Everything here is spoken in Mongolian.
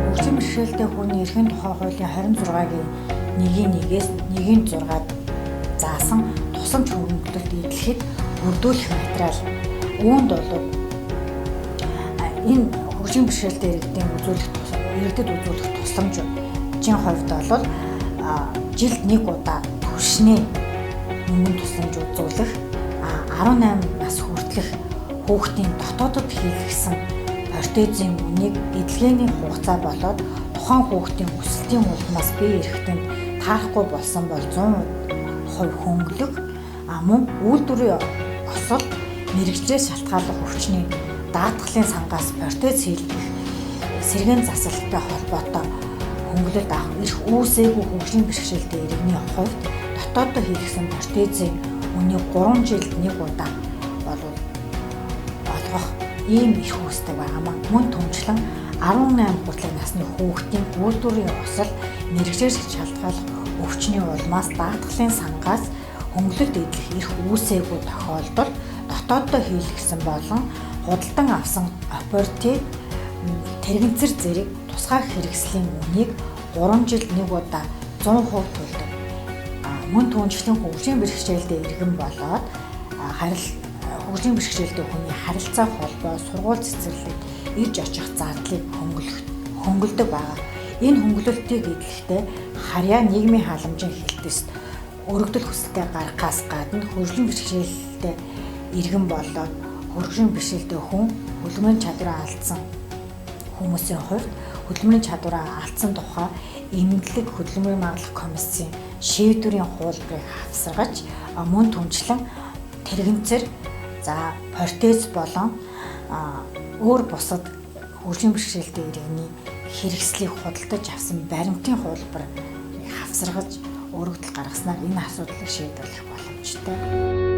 Хөгжлийн бэрхшээлтэй хүний эрхийн тухай хуулийн 26-гийн 1-1-ээс 1-6-д заасан тусламж хөнгөлөлт эдлэхэд бүрдүүлэх материал. Үүнд бол энэ хөгжлийн бэрхшээлтэй иргэдэд үзүүлэх тусламжийн хувьд бол жилд 1 удаа түвшний мөнгөнд тусламж үзүүлэх, 18 нас хүртэлх хүүхдийн дотоодод хийлгэсэн протезийн үнийг эдлгээний хугацаа болоод тухайн хүүхдийн өсөлтийн улмаас бие эрэхтэнд таарахгүй болсон бол 100% хөнгөлөг, мөн үйлдвэрийн осол мэргэжлээс шалтгааллах өвчний даатгалын сангаас протез хийлгэх сэргээн засалтай холбоотой хөнгөлөлт авах эрх үүсээгүй хөгжлийн бэрхшээлтэй иргэний хувьд дотооддоо хийлгэсэн протезийн үнийг 3 жилд 1 удаа олгох ийм эрх үүсдэг байнамаа. Мөн түнчлэн 18 хүртэлх насны хүүхдийн үйлдвэрийн осол мэргэжлээс шалтгааллах өвчний улмаас даатгалын сангаас хөнгөлөлт эдлэх эрх үүсээгүй тохиолдолд дотооддоо хийлгэсэн болон худалдан авсан оператив тэрэгцэр зэрэг тусгай хэрэгслийн үнийг 3 жилд 1 удаа 100% төлдөг. Мөн түнчлэн хөгжлийн бэрхшээлтэй иргэн болоод хөгжлийн бэрхшээлтэй хүний харилцаа холбоо, сургууль цэцэрлэгт ирж очих зардлыг хөнгөлдөг байгаа. Энэ хөнгөлөлтийг эдлэхдээ харьяа нийгмийн халамжийн хэлтэст өргөдөл хүсэлтэд гаргахаас гадна хөгжлийн бэрхшээлтэй иргэн болоод хөгжлийн бэрхшээлтэй хүн хөдөлмөрийн чадвараа алдсан хүмүүсийн хувьд хөдөлмөрийн чадвараа алдсан тухай эмнэлэг хөдөлмөрийн магадлах комиссийн шийдвэрийн хуулбарыг хавсаргаж мөн түнчлэн тэрэгцэр протез болон өөр бусад хөгжлийн бэрхшээлтэй иргэний хэрэгслийг худалдаж авсан баримтын хуулбарыг хавсаргаж өргөдөл гаргаснаар энэ асуудлыг шийдвэрлэх боломжтой.